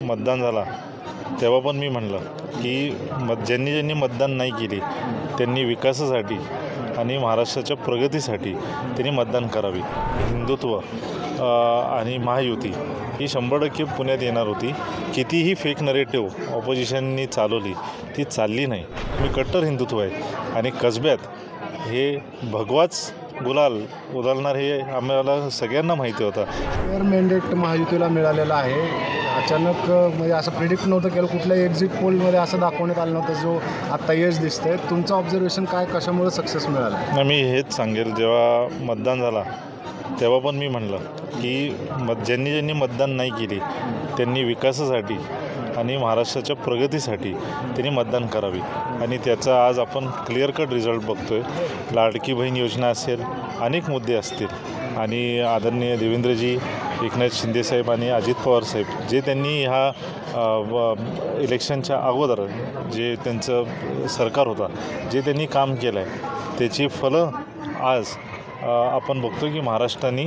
मतदान झाला तेव्हा पण मी म्हणलं की ज्यांनी मतदान नाही केली त्यांनी विकासासाठी आणि महाराष्ट्राच्या प्रगतीसाठी त्यांनी मतदान करावे। हिंदुत्व आणि महायुती ही 100% पुण्यात येणार होती। कितीही फेक नरेटिव्ह ऑपोजिशननी चालवली ती चालली नाही। मी कट्टर हिंदुत्व आहे आणि कसब्यात हे भगवाच गुलाल उधळणार हे आम्हाला सगळ्यांना माहिती होतं। शेअर मॅन्डेट महायुतीला मिळालेला आहे। अचानक म्हणजे असं प्रिडिक्ट नव्हतं केलं, कुठल्या एक्झिट पोलमध्ये असं दाखवण्यात आलं नव्हतं जो आत्ता यश दिसतंय। तुमचं ऑब्झर्वेशन काय, कशामुळे सक्सेस मिळाला? मी हेच सांगेल, जेव्हा मतदान झाला तेव्हा पण मी म्हणलं की ज्यांनी मतदान नाही केली त्यांनी विकासासाठी आणि महाराष्ट्राच्या प्रगतीसाठी त्यांनी मतदान करावे आणि त्याचा आज आपण क्लिअर कट रिझल्ट बघतोय। लाडकी बहीण योजना असेल, अनेक मुद्दे असतील आणि आदरणीय देवेंद्रजी, एकनाथ शिंदेसाहेब आणि अजित पवारसाहेब जे त्यांनी ह्या इलेक्शनच्या अगोदर जे त्यांचं सरकार होता जे त्यांनी काम केलं आहे त्याची फलं आज आपण बघतो की महाराष्ट्राने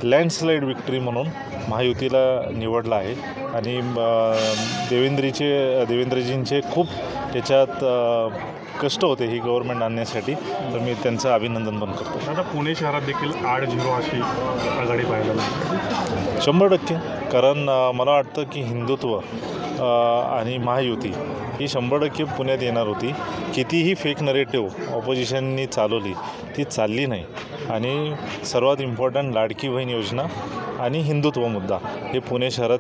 लँडस्लाईड विक्ट्री म्हणून महायुतीला निवडलं आहे आणि देवेंद्रजींचे खूप त्याच्यात कष्ट होते ही गव्हर्नमेंट आणण्यासाठी, तर मी त्यांचं अभिनंदन पण करतो। आता पुणे शहरात देखील 8-0 अशी आघाडी पाहायला मिळते। 100%, कारण मला वाटतं की हिंदुत्व आणि महायुती ही 100% पुण्यात येणार होती। कितीही फेक नरेटिव्ह ऑपोजिशननी चालवली ती चालली नाही आणि सर्वात इम्पॉर्टंट लाडकी बहीण योजना आणि हिंदुत्व मुद्दा हे पुणे शहरात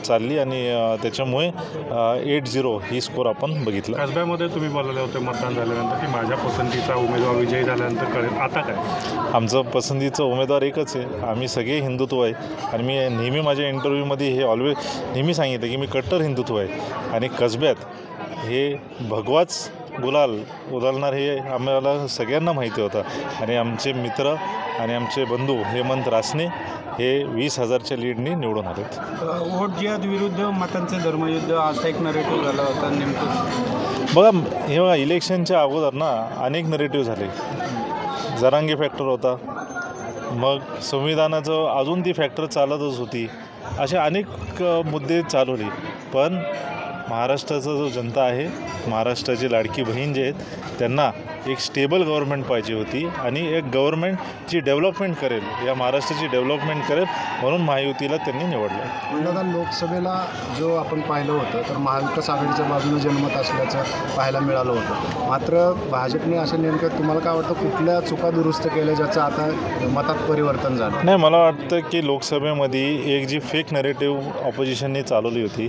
चालली आणि त्याच्यामुळे 8-0 ही स्कोर आपण बघितला। कसब्यामध्ये तुम्ही बोलले होते मतदान झाल्यानंतर की माझ्या पसंतीचा उमेदवार विजयी झाल्यानंतर कळेल, आता काय? आमचं पसंतीचं उमेदवार एकच आहे, आम्ही सगळे हिंदुत्व आहे आणि मी नेहमी माझ्या इंटरव्ह्यूमध्ये हे नेहमी सांगितलं की मी कट्टर हिंदुत्व आहे आणि कसब्यात हे भगवाच गुलाल उधळणार हे आम्हाला सगळ्यांना माहिती होतं आणि आमचे मित्र आणि आमचे बंधू हेमंत रासने हे 20,000च्या लीडनी निवडून आलेत। वोट जिहाद विरुद्ध मतांचे धर्मयुद्ध असा एक नरेटिव्ह झाला होता नेमकं? बघा इलेक्शनच्या अगोदर ना अनेक नरेटिव्ह झाले। जरांगे फॅक्टर होता, मग संविधानाचं अजून ती फॅक्टर चालतच होती, असे अनेक मुद्दे चालवले। पण महाराष्ट्राचा जो जनता आहे, महाराष्ट्राची लाडकी बहीण जे आहेत त्यांना एक स्टेबल गव्हर्नमेंट पाहिजे होती आणि एक गव्हर्नमेंट जी डेव्हलपमेंट करेल, या महाराष्ट्राची डेव्हलपमेंट करेल म्हणून महायुतीला त्यांनी निवडलं। दादा, लोकसभेला जो आपण पाहिलं होतं तर महाविकास आघाडीच्या बाजूने जनमत असल्याचं पाहायला मिळालं होतं। मात्र भाजपने असे नेमकं तुम्हाला काय वाटतं कुठल्या चुका दुरुस्त केल्या ज्याचं आता मतात परिवर्तन झालं? नाही, मला वाटतं की लोकसभेमध्ये एक जी फेक नरेटिव्ह ऑपोजिशनने चालवली होती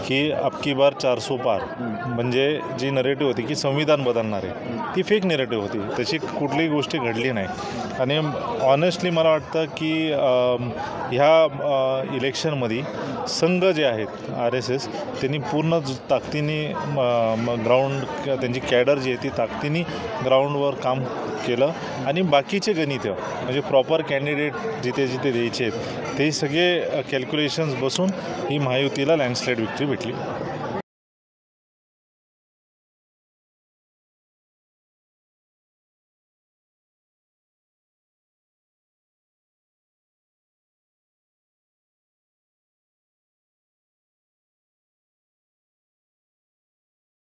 की अबकी बार 400 पार, म्हणजे जी नरेटिव्ह होती की संविधान बदलणार आहे, ती फेक नरेटिव्ह होती, तशी कुठलीही गोष्टी घडली नाही। आणि ऑनेस्टली मला वाटतं की ह्या इलेक्शनमध्ये संघ जे आहेत RSS त्यांनी पूर्ण ताकदीने ग्राउंड, त्यांची कॅडर जी आहे ती ताकदीने ग्राउंडवर काम केलं आणि बाकीचे गणित म्हणजे प्रॉपर कॅन्डिडेट जिथे जिथे द्यायचे आहेत ते सगळे कॅल्क्युलेशन्स बसून ही महायुतीला लँडस्लाईड विक्ट्री भेटली।